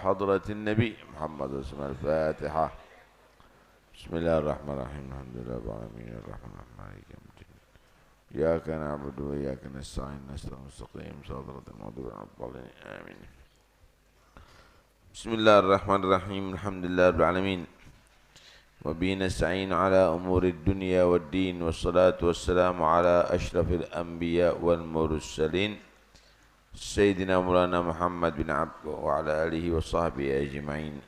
حضرة النبي محمد رسول الله الفاتحة. بسم الله الرحمن الرحيم الحمد لله رب العالمين الرحمن الرحيم مالك يوم الدين إياك نعبد وإياك نستعين نستعين مستقيم صراط المغضوب عليهم ولا الضالين آمين. بسم الله الرحمن الرحيم الحمد لله رب العالمين وبه نستعين على أمور الدنيا والدين والصلاة والسلام على أشرف الأنبياء والمرسلين سيدنا مولانا محمد بن عبد وعلى آله وصحبه أجمعين.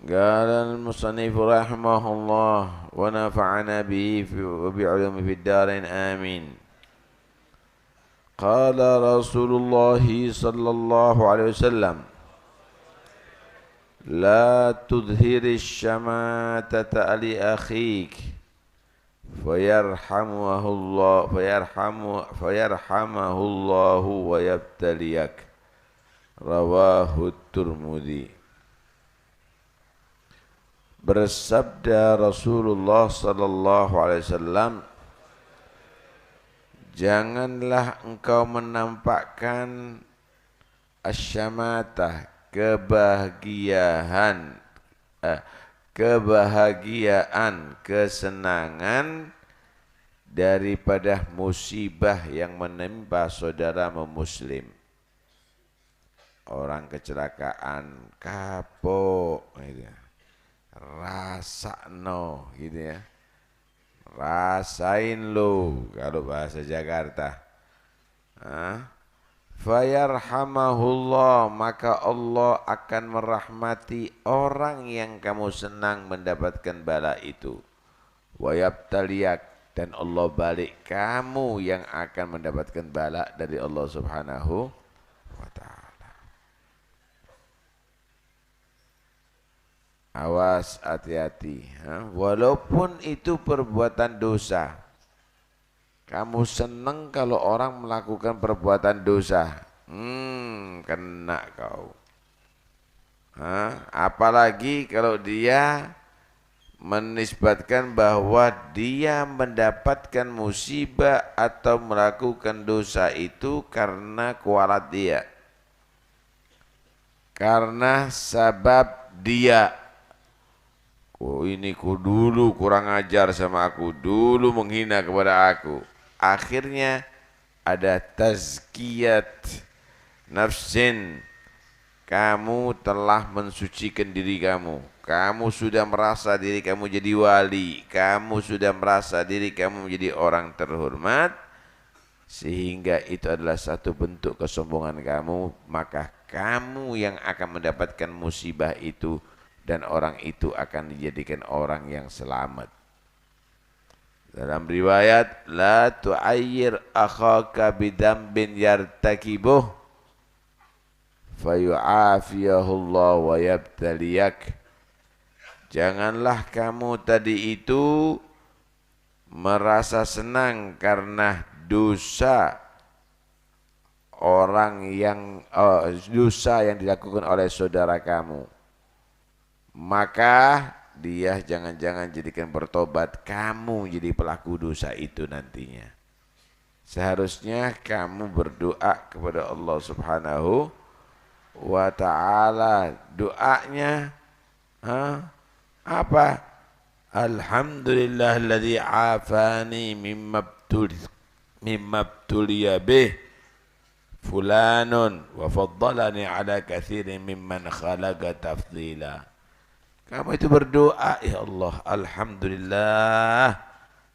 قال المصنف رحمه الله ونفعنا به وبعلومه في الدارين آمين. قال رسول الله صلى الله عليه وسلم لا تظهر الشماتة لأخيك فيرحمه الله ويبتليك. رواه الترمذي. Bersabda Rasulullah sallallahu alaihi wasallam, janganlah engkau menampakkan asyamatah, kebahagiaan, kesenangan daripada musibah yang menimpa saudaramu muslim. Orang kecelakaan, kapok gitu ya. Rasakno gitu ya. Rasain lo kalau bahasa Jakarta. Fayarhamahullah, maka Allah akan merahmati orang yang kamu senang mendapatkan bala itu. Wayabtaliyak, dan Allah balik kamu yang akan mendapatkan bala dari Allah Subhanahu wa ta'ala. Awas, hati-hati. Walaupun itu perbuatan dosa. Kamu senang kalau orang melakukan perbuatan dosa. Kena kau. Apalagi kalau dia menisbatkan bahwa dia mendapatkan musibah atau melakukan dosa itu karena kualat dia. Karena sabab dia. Ini dulu kurang ajar sama aku, dulu menghina kepada aku. Akhirnya ada tazkiyat nafsin. Kamu telah mensucikan diri kamu. Kamu sudah merasa diri kamu jadi wali. Kamu sudah merasa diri kamu menjadi orang terhormat. Sehingga itu adalah satu bentuk kesombongan kamu. Maka kamu yang akan mendapatkan musibah itu. Dan orang itu akan dijadikan orang yang selamat. Dalam riwayat, la tu'ayyir akhaka bidambin yartakibuh fayu'afiyahullah wa yabtaliyak. Janganlah kamu tadi itu merasa senang karena dosa dosa yang dilakukan oleh saudara kamu. Maka dia jangan-jangan jadikan bertobat, kamu jadi pelaku dosa itu nantinya. Seharusnya kamu berdoa kepada Allah Subhanahu wa ta'ala. Doanya apa? Alhamdulillahilladzi afani mimma ibtuliya bih fulanun wa faddalani ala katsirin mimman khalaqa tafdila. Kamu itu berdoa, ya Allah, alhamdulillah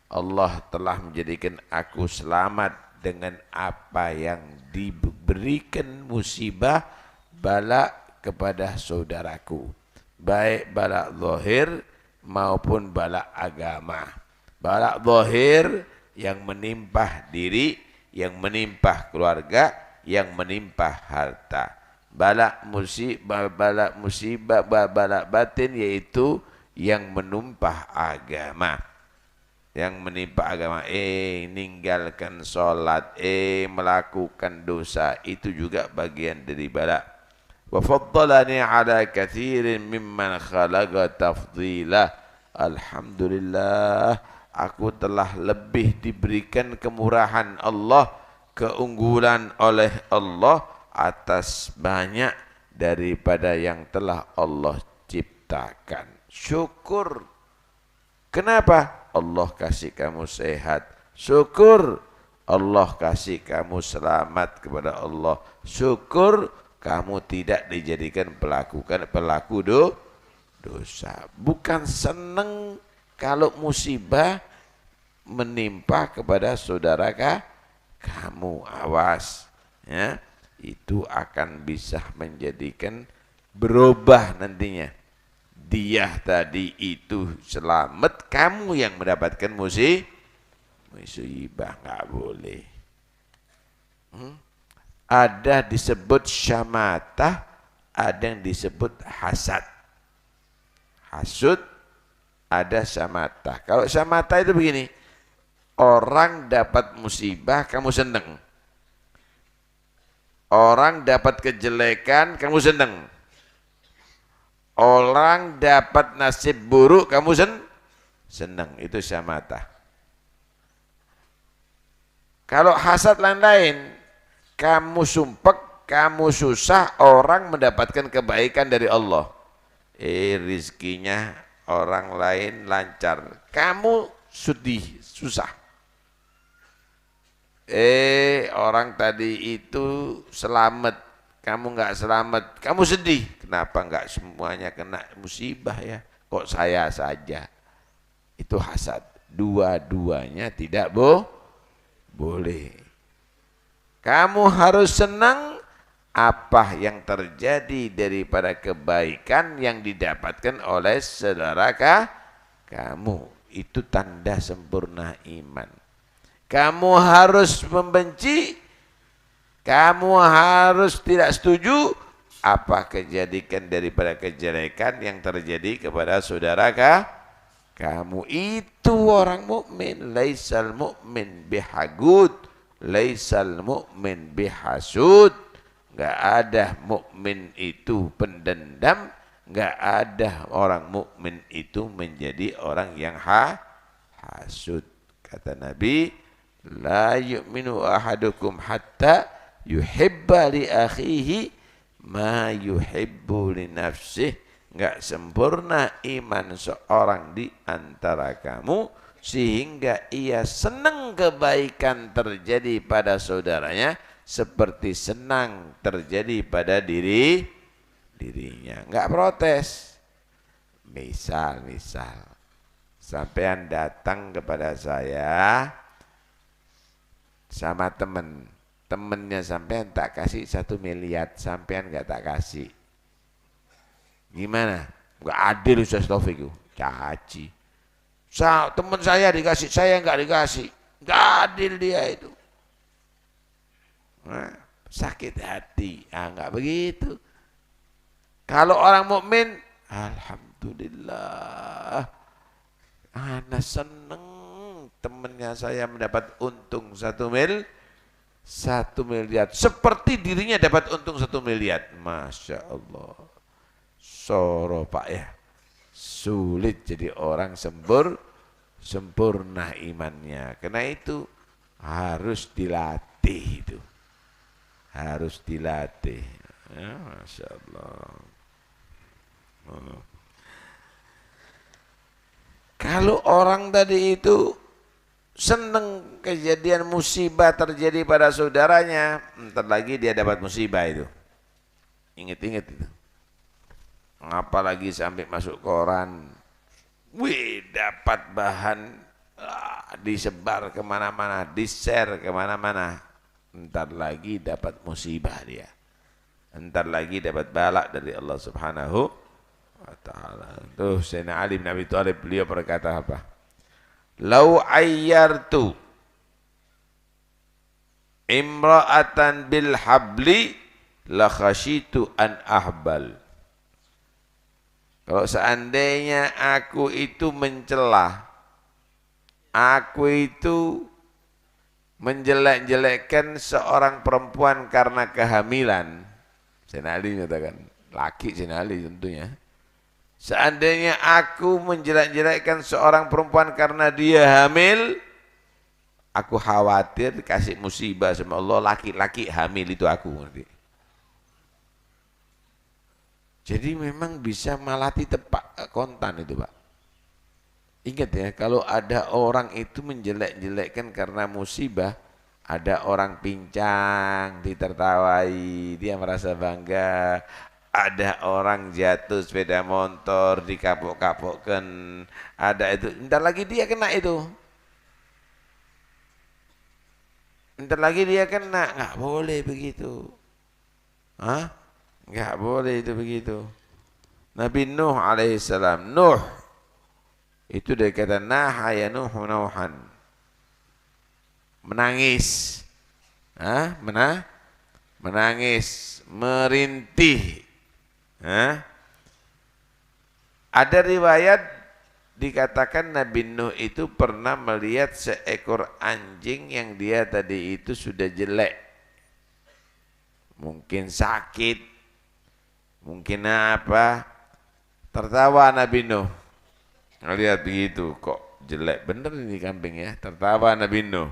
Allah telah menjadikan aku selamat dengan apa yang diberikan musibah bala kepada saudaraku, baik bala zahir maupun bala agama. Bala zahir yang menimpa diri, yang menimpa keluarga, yang menimpa harta. Bala musibah, bala batin, yaitu yang menumpah agama, yang menimpa agama. Ninggalkan sholat, melakukan dosa, itu juga bagian dari bala. Wa faddalani ala katsirin mimman khalaqa tafdila. Alhamdulillah, aku telah lebih diberikan kemurahan Allah, keunggulan oleh Allah atas banyak daripada yang telah Allah ciptakan. Syukur. Kenapa? Allah kasih kamu sehat. Syukur. Allah kasih kamu selamat kepada Allah. Syukur kamu tidak dijadikan pelaku dosa. Bukan senang kalau musibah menimpa kepada saudara kamu. Awas ya, itu akan bisa menjadikan berubah nantinya. Dia tadi itu selamat, kamu yang mendapatkan musibah. Nggak boleh. Ada disebut syamatah, ada yang disebut hasad. Hasud, ada syamatah. Kalau syamatah itu begini, orang dapat musibah, kamu senang. Orang dapat kejelekan, kamu senang. Orang dapat nasib buruk, kamu senang. Itu syamatah. Kalau hasad lain-lain, kamu sumpek, kamu susah, orang mendapatkan kebaikan dari Allah. Rizkinya orang lain lancar, kamu susah. Orang tadi itu selamat, kamu nggak selamat, kamu sedih. Kenapa nggak semuanya kena musibah ya? Kok saya saja? Itu hasad. Dua-duanya tidak boleh. Kamu harus senang apa yang terjadi daripada kebaikan yang didapatkan oleh saudara kamu. Itu tanda sempurna iman. Kamu harus membenci, kamu harus tidak setuju apa kejadian daripada kejelekan yang terjadi kepada saudara kamu. Itu orang mukmin. Laisal mu'min bihagud, laisal mu'min bihasud. Enggak ada mukmin itu pendendam, enggak ada orang mukmin itu menjadi orang yang hasud. Kata Nabi, la yu'minu ahadukum hatta yuhibba li akhihi ma yuhibbu li nafsih. Enggak sempurna iman seorang di antara kamu sehingga ia senang kebaikan terjadi pada saudaranya seperti senang terjadi pada dirinya. Enggak teprotes. Misal sampean datang kepada saya sama temennya sampean tak kasih 1 miliar, sampean enggak tak kasih. Gimana? Enggak adil Ustaz Taufik itu. Caci. Teman saya dikasih, saya enggak dikasih. Enggak adil dia itu. Nah, sakit hati. Enggak begitu. Kalau orang mukmin, alhamdulillah. Ana seneng temannya saya mendapat untung 1 miliar. Seperti dirinya dapat untung 1 miliar. Masya Allah. Soro Pak ya. Sulit jadi orang sempurna imannya. Karena itu harus dilatih itu. Harus dilatih. Ya, Masya Allah. Kalau orang tadi itu senang kejadian musibah terjadi pada saudaranya, entar lagi dia dapat musibah itu. Ingat-ingat itu. Apalagi sampai masuk koran, dapat bahan disebar kemana-mana, di-share kemana-mana. Entar lagi dapat musibah dia. Entar lagi dapat balak dari Allah Subhanahu wa ta'ala. Tuh Sayyidina Ali bin Abi Thalib, beliau berkata apa? Lau ayyartu imra'atan bil habli la khashitu an ahbal. Kalau seandainya aku itu mencela, aku itu menjelek-jelekkan seorang perempuan karena kehamilan, Sayyidina Ali mengatakan, laki Sayyidina Ali tentunya. Seandainya aku menjelek-jelekkan seorang perempuan karena dia hamil, aku khawatir kasih musibah sama Allah, laki-laki hamil itu aku. Jadi memang bisa malati tepak kontan itu Pak. Ingat ya, kalau ada orang itu menjelek-jelekkan karena musibah, ada orang pincang ditertawai, dia merasa bangga. Ada orang jatuh sepeda motor dikapok-kapokkan, ada itu. Ntar lagi dia kena itu. Ntar lagi dia kena, nggak boleh begitu. Hah? Nggak boleh itu begitu. Nabi Nuh alaihissalam, Nuh itu dari kata naha ya Nuh nauhan, menangis. Hah? Menangis, merintih. Hah? Ada riwayat dikatakan Nabi Nuh itu pernah melihat seekor anjing yang dia tadi itu sudah jelek. Mungkin sakit, mungkin apa. Tertawa Nabi Nuh. Lihat begitu, kok jelek bener ini kambing ya. Tertawa Nabi Nuh.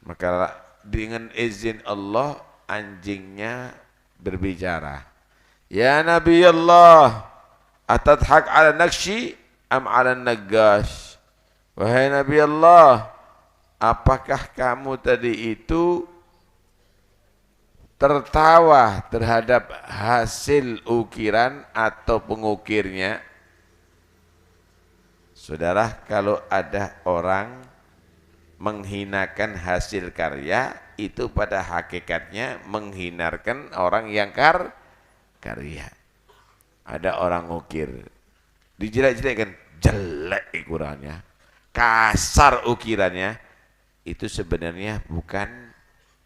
Maka dengan izin Allah anjingnya berbicara. Ya Nabi Allah, atadhak ala nakshi am ala naggash. Wahai Nabi Allah, apakah kamu tadi itu tertawa terhadap hasil ukiran atau pengukirnya? Saudara, kalau ada orang menghinakan hasil karya, itu pada hakikatnya menghinakan orang yang karya. Ada orang ngukir, dijelek-jelekkan, jelek ukurannya, kasar ukirannya, itu sebenarnya bukan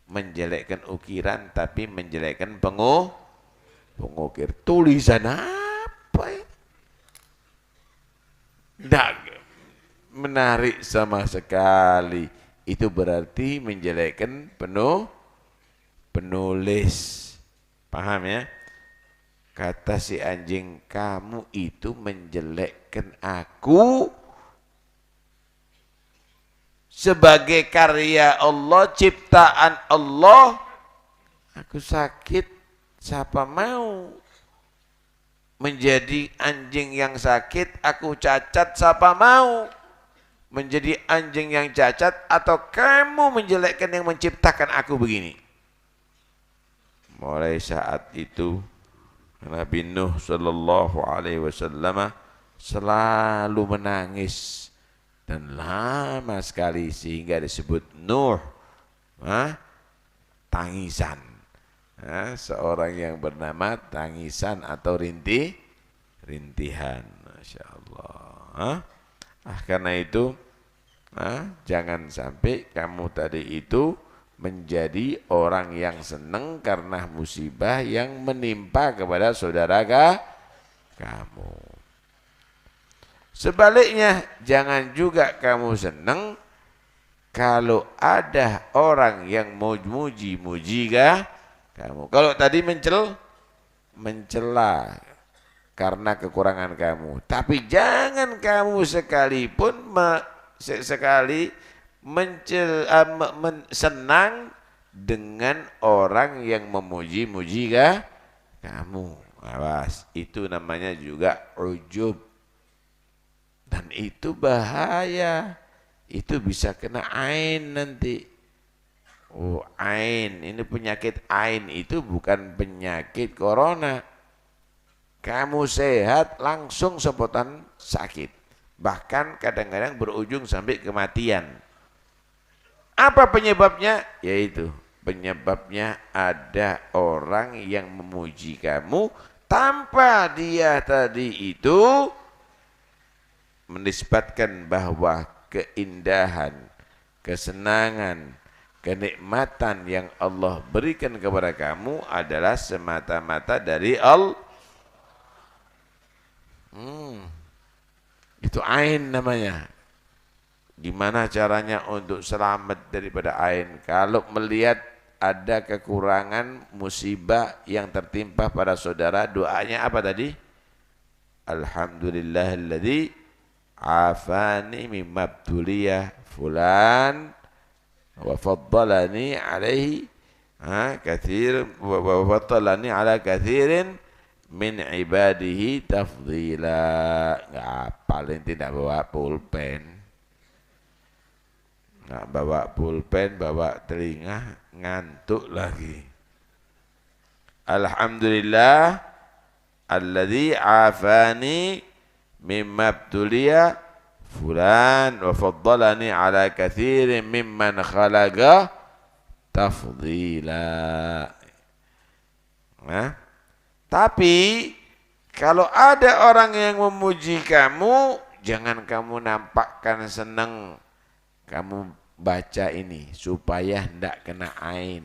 menjelekkan ukiran, tapi menjelekkan pengukir. Tulisan apa ya? Tidak menarik sama sekali. Itu berarti menjelekkan penulis. Paham ya? Kata si anjing, kamu itu menjelekkan aku sebagai karya Allah, ciptaan Allah. Aku sakit, siapa mau menjadi anjing yang sakit? Aku cacat, siapa mau menjadi anjing yang cacat? Atau kamu menjelekkan yang menciptakan aku begini? Mulai saat itu Nabi Nuh sallallahu alaihi wasallam selalu menangis dan lama sekali sehingga disebut Nuh, tangisan. Seorang yang bernama tangisan atau rintihan. Masya Allah. Karena itu jangan sampai kamu tadi itu menjadi orang yang senang karena musibah yang menimpa kepada saudara kamu. Sebaliknya, jangan juga kamu senang kalau ada orang yang muji-muji kamu. Kalau tadi mencela karena kekurangan kamu, tapi jangan kamu sekalipun senang dengan orang yang memuji-muji kamu. Awas, itu namanya juga ujub. Dan itu bahaya. Itu bisa kena ain nanti. Oh, ain. Ini penyakit ain itu bukan penyakit corona. Kamu sehat langsung sepotan sakit. Bahkan kadang-kadang berujung sampai kematian. Apa penyebabnya? Yaitu penyebabnya ada orang yang memuji kamu tanpa dia tadi itu menisbatkan bahwa keindahan, kesenangan, kenikmatan yang Allah berikan kepada kamu adalah semata-mata dari Allah. Itu ain namanya. Gimana caranya untuk selamat daripada ain? Kalau melihat ada kekurangan musibah yang tertimpa pada saudara, doanya apa tadi? Alhamdulillahilladzi afani mimma btuliya fulan wa faddalani alaihi katsir wa faddalani ala katsirin min ibadihi tafdila. Paling tidak bawa pulpen. Nggak bawa pulpen, bawa telinga, ngantuk lagi. Alhamdulillah alladzi afani mimma ibtuliya fulan wa faddalani ala katsirin mimman khalaqa tafdila. Nah, tapi kalau ada orang yang memuji kamu, jangan kamu nampakkan senang. Kamu baca ini supaya hendak kena ain.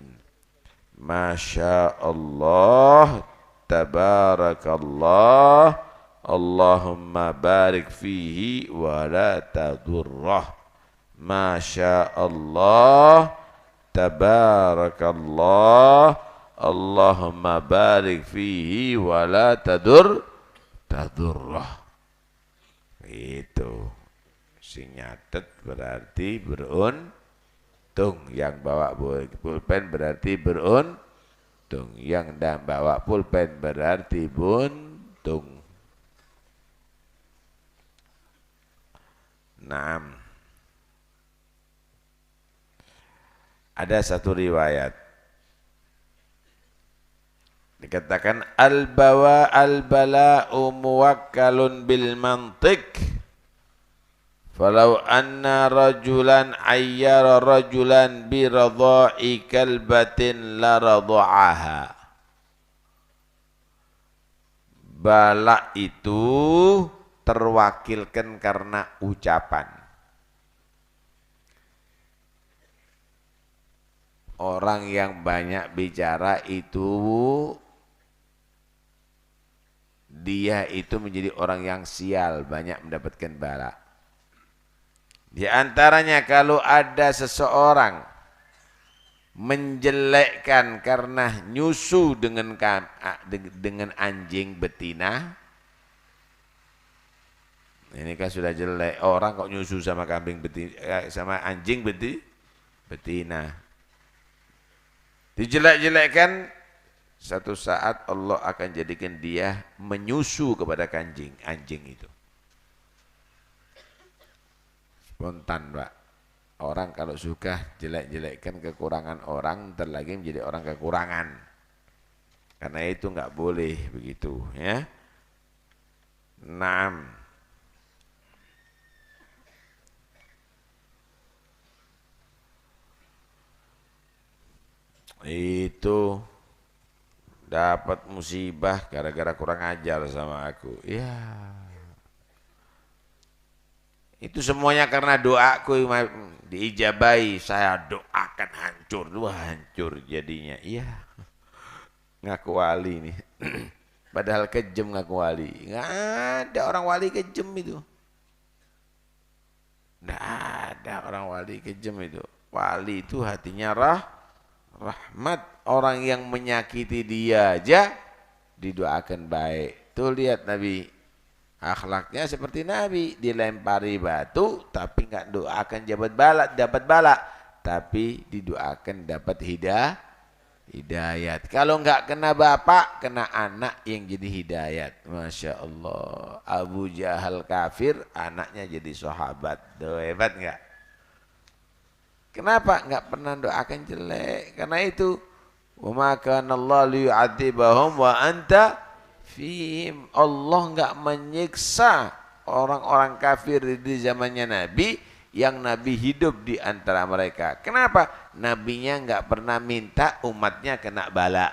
Masya Allah, tabarakallah, Allahumma barik fihi wa la tadurrah. Masya Allah, tabarakallah, Allahumma barik fihi wa la tadurrah. Itu. Sing nyatet berarti beruntung, yang bawa pulpen berarti beruntung, yang tidak bawa pulpen berarti buntung. 6. Ada satu riwayat dikatakan al-bala'u muwakkalun bil mantiq. Falau anna rajulan ayyara rajulan bi radha'i kalbatin la radha'aha. Bala itu terwakilkan karena ucapan. Orang yang banyak bicara itu dia itu menjadi orang yang sial, banyak mendapatkan bala. Di antaranya kalau ada seseorang menjelekkan karena nyusu dengan anjing betina. Ini kan sudah jelek, orang kok nyusu sama kambing betina, sama anjing betina. Dijelek-jelekkan, satu saat Allah akan jadikan dia menyusu kepada anjing itu. Spontan, Pak. Orang kalau suka jelek-jelekkan kekurangan orang, terlagi menjadi orang kekurangan. Karena itu nggak boleh begitu, ya. 6. Itu dapat musibah gara-gara kurang ajar sama aku. Ya. Itu semuanya karena doaku diijabahi, saya doakan hancur, hancur jadinya. Iya, ngaku wali nih. Padahal kejam ngaku wali. Nggak ada orang wali kejam itu. Nggak ada orang wali kejam itu. Wali itu hatinya rahmat. Orang yang menyakiti dia aja didoakan baik. Tuh lihat Nabi. Akhlaknya seperti Nabi, dilempari batu tapi enggak doakan dapat bala, tapi didoakan dapat hidayat. Kalau enggak kena bapak, kena anak yang jadi hidayat. Masya Allah. Abu Jahal kafir, anaknya jadi sahabat. Tuh, hebat enggak? Kenapa enggak pernah doakan jelek? Karena itu, wa ma kana Allah liyu'adzibahum wa anta fihim. Allah enggak menyiksa orang-orang kafir di zamannya Nabi, yang Nabi hidup di antara mereka. Kenapa? Nabinya enggak pernah minta umatnya kena bala.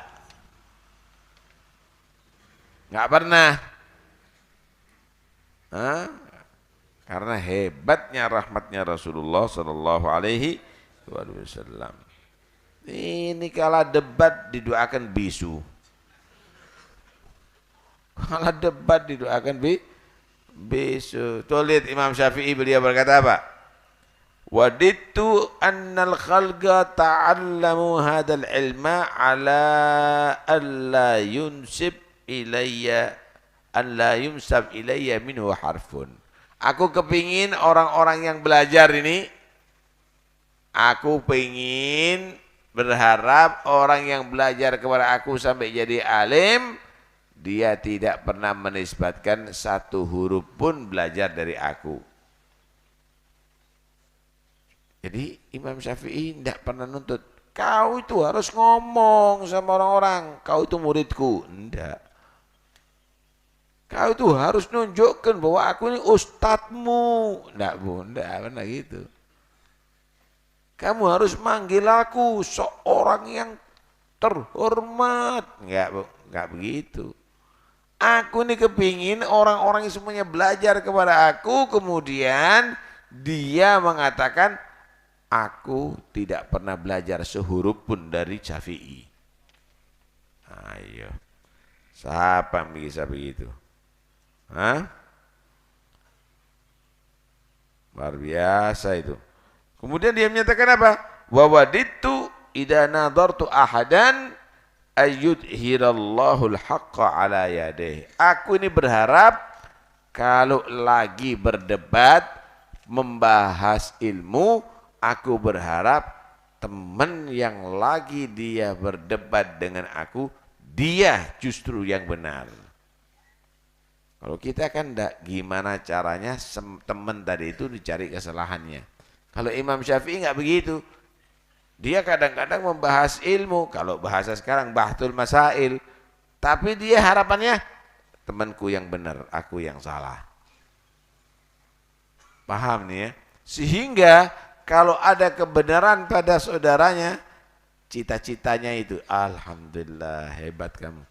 Enggak pernah. Karena hebatnya rahmatnya Rasulullah sallallahu alaihi wasallam. Ini kala debat didoakan bisu. Kalau debat didoakan bisu. Tuh lihat Imam Syafi'i, beliau berkata apa? Wadittu annal khalqa ta'allamu hadzal ilma ala alla yunsab ilayya minhu harfun. Aku kepingin orang-orang yang belajar ini, aku pengen berharap orang yang belajar kepada aku sampai jadi alim, dia tidak pernah menisbatkan satu huruf pun belajar dari aku. Jadi Imam Syafi'i tidak pernah nuntut, kau itu harus ngomong sama orang-orang, kau itu muridku. Enggak. Kau itu harus nunjukkan bahwa aku ini ustadzmu. Enggak, Bu, enggak pernah gitu. Kamu harus manggil aku seorang yang terhormat. Enggak, Bu, enggak begitu. Aku ini kepingin orang-orang yang semuanya belajar kepada aku, kemudian dia mengatakan, aku tidak pernah belajar sehuruf pun dari Syafi'i. Ayo, siapa yang bisa begitu? Hah? Luar biasa itu. Kemudian dia menyatakan apa? Wa waditu idza nadartu ahadan ayyudhirallahu al-haqqa ala yadayhi. Aku ini berharap kalau lagi berdebat membahas ilmu, aku berharap teman yang lagi dia berdebat dengan aku, dia justru yang benar. Kalau kita kan enggak, gimana caranya teman tadi itu dicari kesalahannya. Kalau Imam Syafi'i enggak begitu. Dia kadang-kadang membahas ilmu, kalau bahasa sekarang bahtul masail, tapi dia harapannya temanku yang benar, aku yang salah. Paham nih ya? Sehingga kalau ada kebenaran pada saudaranya, cita-citanya itu, alhamdulillah hebat kamu.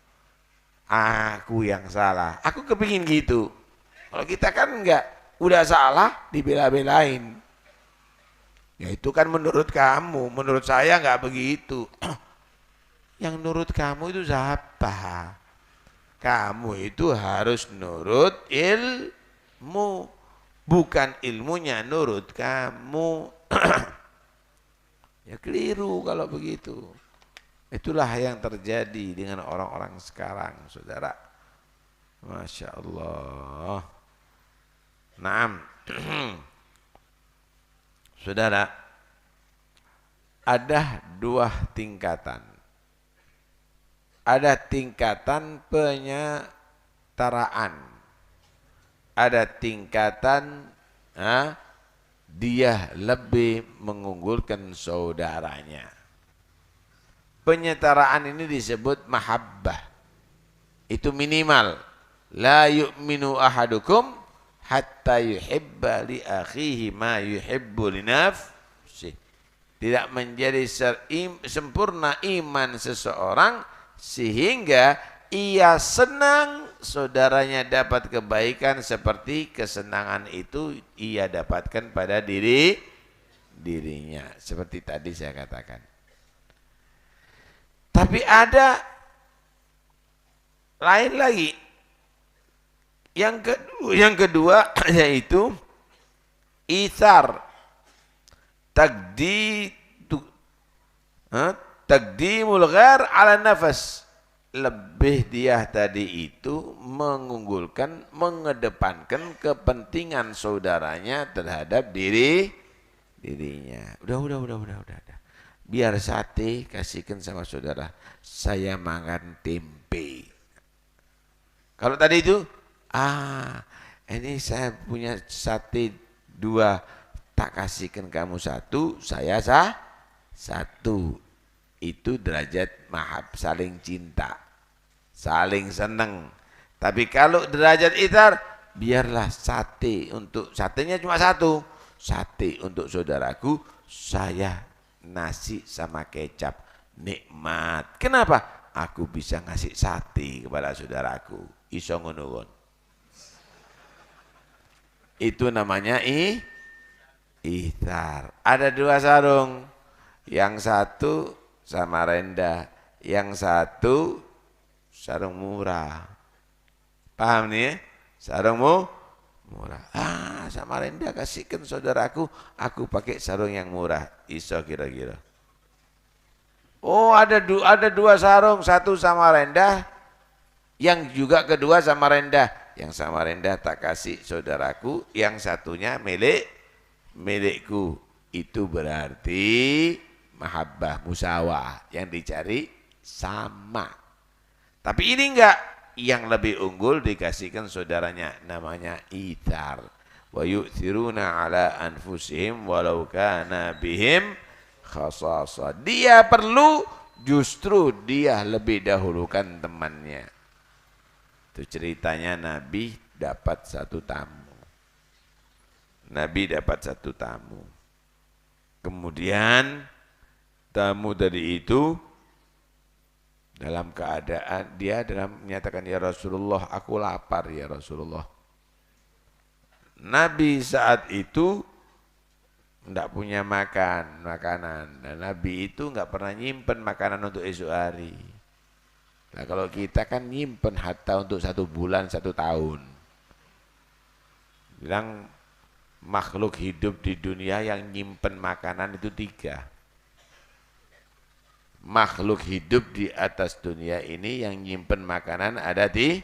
Aku yang salah. Aku kepingin gitu. Kalau kita kan enggak, udah salah dibela-belain. Ya itu kan menurut kamu, menurut saya enggak begitu. Yang nurut kamu itu siapa? Kamu itu harus nurut ilmu, bukan ilmunya nurut kamu. Ya keliru kalau begitu. Itulah yang terjadi dengan orang-orang sekarang, saudara. Masya Allah. Naam. Saudara, ada dua tingkatan. Ada tingkatan penyetaraan. Ada tingkatan dia lebih mengunggulkan saudaranya. Penyetaraan ini disebut mahabbah. Itu minimal. La yu'minu ahadukum hatta yuhibba li akhihi ma yuhibbu li nafsihi. Tidak menjadi sempurna iman seseorang sehingga ia senang saudaranya dapat kebaikan seperti kesenangan itu ia dapatkan pada dirinya. Seperti tadi saya katakan. Tapi ada lain lagi. Yang kedua yaitu ithar. Taqdimul ghair ala nafas. Lebih dia tadi itu mengunggulkan, mengedepankan kepentingan saudaranya terhadap dirinya. Udah. Biar sate kasihkan sama saudara, saya makan tempe. Kalau tadi itu, ini saya punya sate 2, tak kasihkan kamu 1, saya 1. Itu derajat mahab, saling cinta, saling senang. Tapi kalau derajat itar, biarlah satenya cuma 1, sate untuk saudaraku, saya nasi sama kecap, nikmat. Kenapa? Aku bisa ngasih sate kepada saudaraku. Iso ngono. Itu namanya ithar. Ada 2 sarung. Yang 1 sama rendah, yang 1 sarung murah. Paham nih? Sarungmu murah. Sama rendah kasihkan saudaraku, aku pakai sarung yang murah. Iso kira-kira. Oh, ada 2 sarung, 1 sama rendah, yang juga kedua sama rendah. Yang sama rendah tak kasih saudaraku, yang satunya milikku. Itu berarti mahabbah musawah, yang dicari sama. Tapi ini enggak. yang lebih unggul dikasihkan saudaranya, namanya ithar. Wa yu'thiruna ala anfusihim walau kana bihim khasasa. Dia perlu, justru dia lebih dahulukan temannya. Itu ceritanya Nabi dapat satu tamu. Nabi dapat satu tamu. Kemudian tamu tadi itu dalam keadaan dia menyatakan, ya Rasulullah, aku lapar ya Rasulullah. Nabi saat itu tidak punya makanan, dan Nabi itu nggak pernah nyimpen makanan untuk esok hari. Nah kalau kita kan nyimpen hatta untuk 1 bulan 1 tahun. Bilang makhluk hidup di dunia yang nyimpen makanan itu 3. Makhluk hidup di atas dunia ini yang nyimpen makanan ada di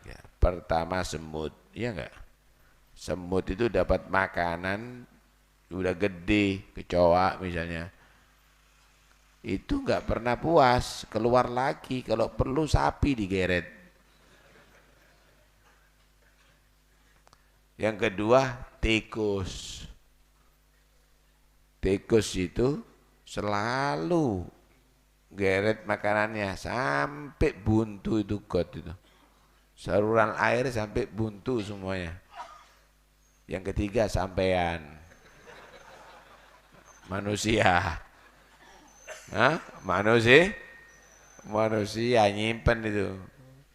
ya, pertama semut, iya enggak? Semut itu dapat makanan udah gede, kecoa misalnya, itu enggak pernah puas, keluar lagi, kalau perlu sapi digeret. Yang kedua tikus. Tikus itu selalu geret makanannya sampai buntu itu got itu. Saluran air sampai buntu semuanya. Yang ketiga sampean. Manusia. Hah? Manusia nyimpen itu.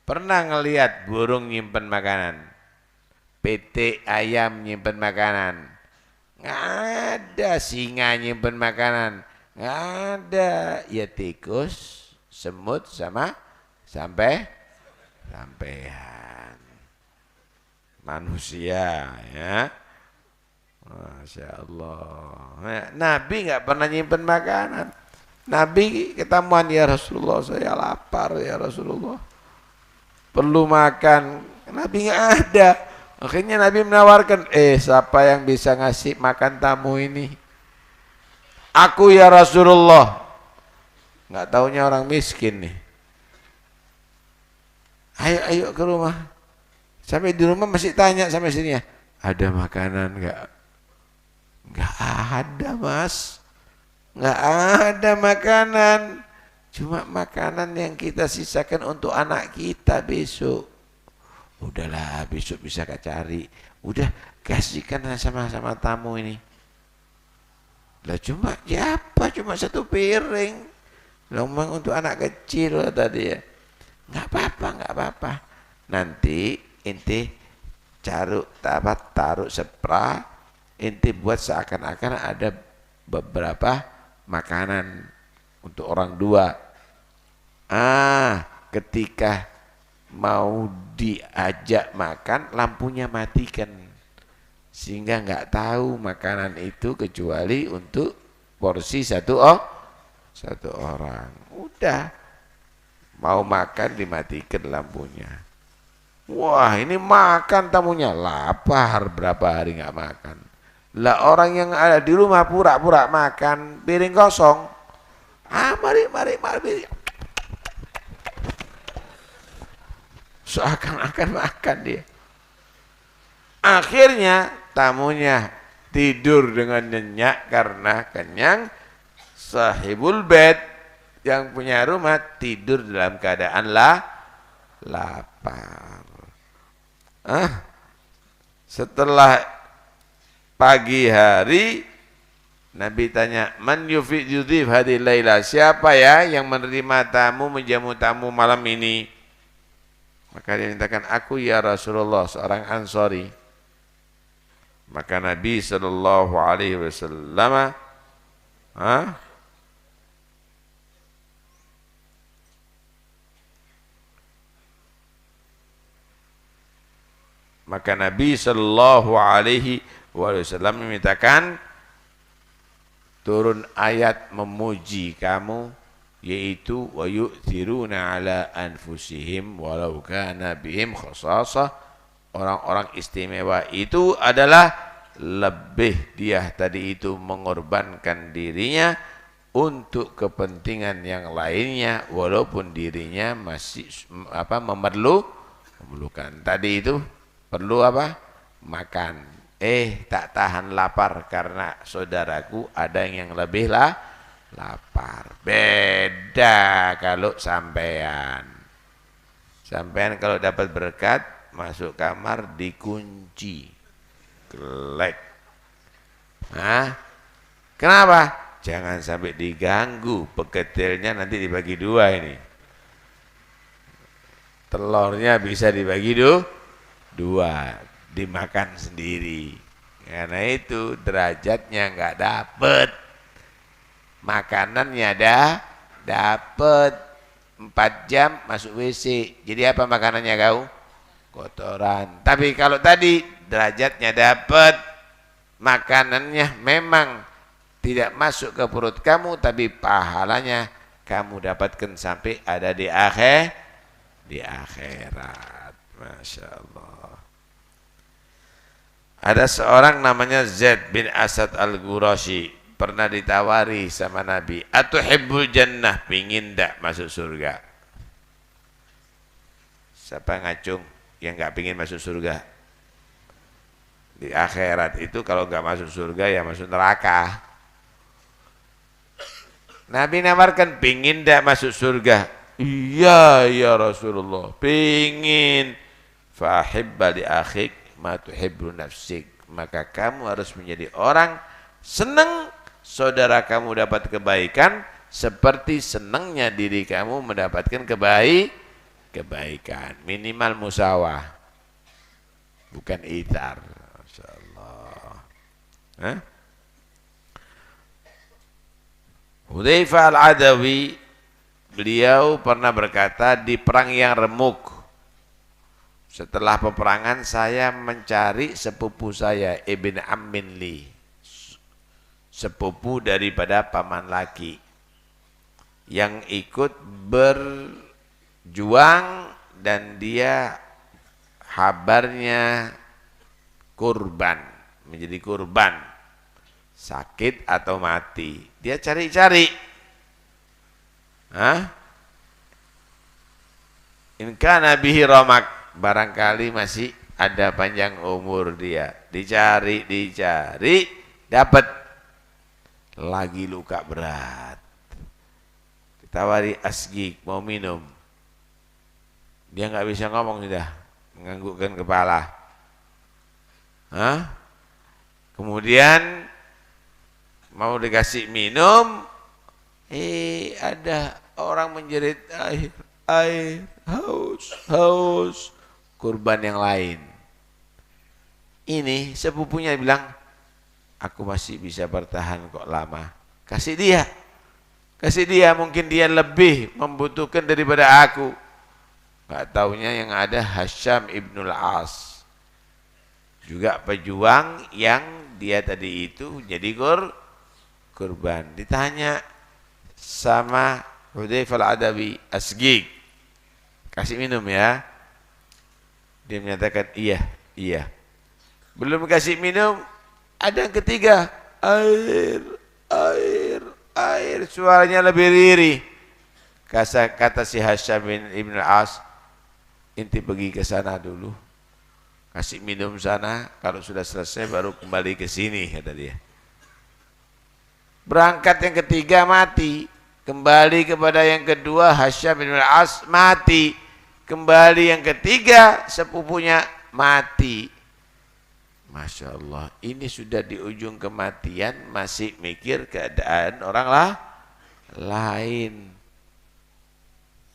Pernah ngelihat burung nyimpen makanan? PT ayam nyimpen makanan? Nggak ada. Singa nyimpen makanan? Nggak ada. Ya tikus, semut sama sampean. Manusia ya. Masya Allah. Nabi nggak pernah nyimpen makanan. Nabi ketemuan, ya Rasulullah saya lapar ya Rasulullah, perlu makan. Nabi nggak ada. Akhirnya Nabi menawarkan, siapa yang bisa ngasih makan tamu ini? Aku ya Rasulullah. Nggak taunya orang miskin nih. Ayo ke rumah. Sampai di rumah masih tanya sampai sini ya, ada makanan nggak? Nggak ada mas, nggak ada makanan. Cuma makanan yang kita sisakan untuk anak kita besok. Udahlah besok bisa cari. Udah kasihkan sama-sama tamu ini. Lah cuma cuma 1 piring. Lomang untuk anak kecil tadi ya. Nggak apa-apa. Nanti inti taruh sepra, inti buat seakan-akan ada beberapa makanan untuk orang 2. Ketika mau diajak makan, lampunya matikan, sehingga nggak tahu makanan itu kecuali untuk porsi satu orang. Udah mau makan dimatikan lampunya. Wah ini makan tamunya, lapar berapa hari nggak makan. Lah orang yang ada di rumah pura-pura makan, piring kosong. Mari. Seakan-akan makan dia. Akhirnya tamunya tidur dengan nyenyak karena kenyang. Sahibul bait yang punya rumah tidur dalam keadaan lapar. Setelah pagi hari, Nabi tanya, man yudhif hadhihi laila, siapa ya yang menerima tamu, menjamu tamu malam ini? Maka dia mintakan, aku ya Rasulullah, seorang Ansori. Maka Nabi sallallahu alaihi wasallam maka Nabi sallallahu alaihi wasallam memintakan turun ayat memuji kamu, yaitu wa yu'thiruna ala anfusihim walau kana bihim khasasah. Orang-orang istimewa itu adalah lebih dia tadi itu mengorbankan dirinya untuk kepentingan yang lainnya walaupun dirinya masih memerlukan. Tadi itu perlu apa? Makan. Tak tahan lapar karena saudaraku ada yang lebih lapar. Beda kalau sampean. Sampean kalau dapat berkat masuk kamar dikunci. Gelek. Kenapa? Jangan sampai diganggu. Peketilnya nanti dibagi dua ini. Telurnya bisa dibagi dua. Dimakan sendiri. Karena itu derajatnya nggak dapet. Makanannya dapet. 4 jam masuk WC. Jadi apa makanannya kau? Kotoran. Tapi kalau tadi derajatnya dapat, makanannya memang tidak masuk ke perut kamu, tapi pahalanya kamu dapatkan sampai ada di akhirat. Masya Allah. Ada seorang namanya Zaid bin Asad al-Ghurashi, pernah ditawari sama Nabi, atuhibbul jannah, pingin tak masuk surga? Siapa ngacung yang nggak pingin masuk surga? Di akhirat itu kalau nggak masuk surga ya masuk neraka. Nabi nawarkan, pingin tak masuk surga? Iya ya Rasulullah, pingin. Fahibba li akhik ma tuhibbu nafsik, maka kamu harus menjadi orang senang saudara kamu dapat kebaikan seperti senangnya diri kamu mendapatkan kebaikan. Minimal musawah, bukan itar. Masyaallah. Hudzaifah al-Adawi, beliau pernah berkata di perang yang remuk, setelah peperangan saya mencari sepupu saya, Ibn Ammin li, sepupu daripada paman laki yang ikut berjuang dan dia habarnya kurban, menjadi kurban, sakit atau mati. Dia cari-cari. In kana bihi ramak, barangkali masih ada panjang umur dia. Dicari, dapat. Lagi luka berat. Ditawari asgik, mau minum. Dia nggak bisa ngomong sudah, menganggukkan kepala. Kemudian mau dikasih minum, ada orang menjerit air, haus, kurban yang lain. Ini sepupunya bilang, aku masih bisa bertahan kok lama. Kasih dia, mungkin dia lebih membutuhkan daripada aku. Gak taunya yang ada Hasham ibnul As, juga pejuang yang dia tadi itu jadi kurban. Ditanya sama Hudzaifah al-Adawi, asgik, kasih minum ya. Dia menyatakan iya. Belum kasih minum, ada yang ketiga, air, suaranya lebih riri. Kata si Hasham ibn al-As, inti pergi ke sana dulu, kasih minum sana, kalau sudah selesai baru kembali ke sini, kata dia. Berangkat yang ketiga mati, kembali kepada yang kedua, Hasham bin al-As mati, kembali yang ketiga, sepupunya mati. Masya Allah, ini sudah di ujung kematian masih mikir keadaan orang lain.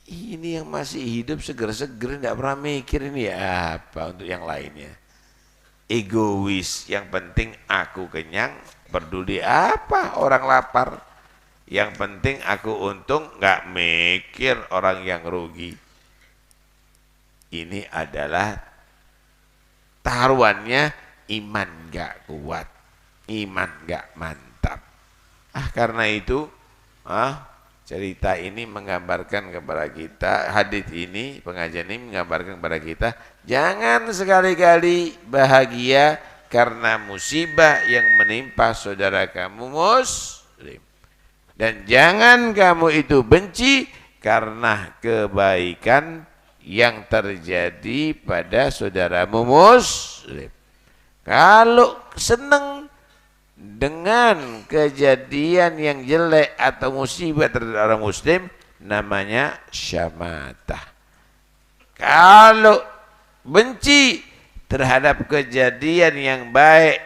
Ini yang masih hidup seger-seger, tidak pernah mikir ini apa untuk yang lainnya. Egois, yang penting aku kenyang, peduli apa orang lapar. Yang penting aku untung, nggak mikir orang yang rugi. Ini adalah taruhannya iman nggak kuat, iman nggak mantap. Karena itu cerita ini menggambarkan kepada kita, hadis ini, pengajian ini menggambarkan kepada kita, jangan sekali-kali bahagia karena musibah yang menimpa saudara kamu muslim. Dan jangan kamu itu benci karena kebaikan yang terjadi pada saudaramu muslim. Kalau senang dengan kejadian yang jelek atau musibah terhadap orang muslim, namanya syamatah. Kalau benci terhadap kejadian yang baik,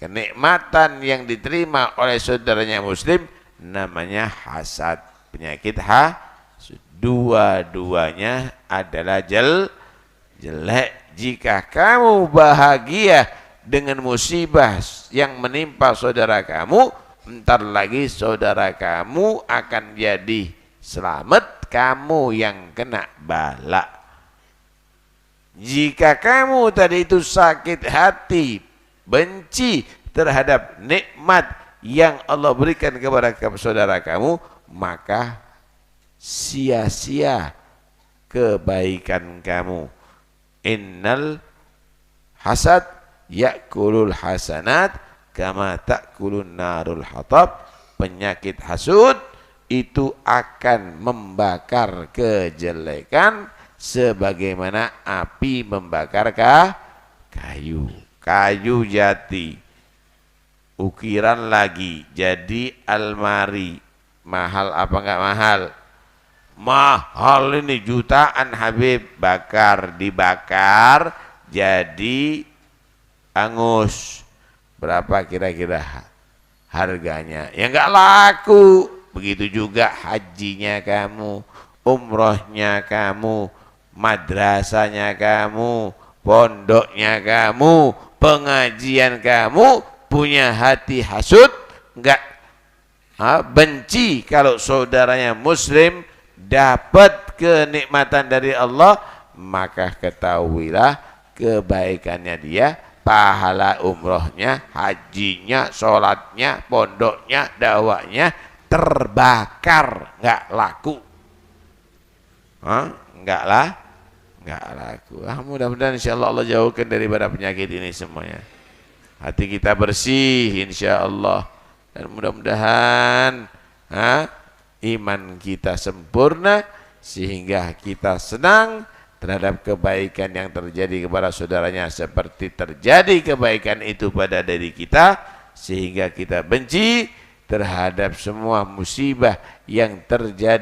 kenikmatan yang diterima oleh saudaranya muslim, namanya hasad, penyakit hasud. Dua-duanya adalah jelek. Jika kamu bahagia dengan musibah yang menimpa saudara kamu, entar lagi saudara kamu akan jadi selamat, kamu yang kena bala. Jika kamu tadi itu sakit hati, benci terhadap nikmat yang Allah berikan kepada saudara kamu, maka sia-sia kebaikan kamu. Innal hasad ya'kulul hasanat kama ta'kulun narul hatab. Penyakit hasud itu akan membakar kejelekan sebagaimana api membakar kayu. Kayu jati ukiran lagi jadi almari, mahal apa enggak mahal? Mahal ini, jutaan Habib. Dibakar jadi angus. Berapa kira-kira harganya? Ya enggak laku. Begitu juga hajinya kamu, umrohnya kamu, madrasahnya kamu, pondoknya kamu, pengajian kamu, punya hati hasud, enggak benci kalau saudaranya muslim dapat kenikmatan dari Allah, maka ketahuilah kebaikannya dia, pahala umrohnya, hajinya, sholatnya, pondoknya, dakwahnya terbakar, enggak laku. Enggak laku. Mudah-mudahan insyaallah Allah jauhkan daripada penyakit ini semuanya. Hati kita bersih insyaallah, dan mudah-mudahan iman kita sempurna sehingga kita senang terhadap kebaikan yang terjadi kepada saudaranya, seperti terjadi kebaikan itu pada diri kita, sehingga kita benci terhadap semua musibah yang terjadi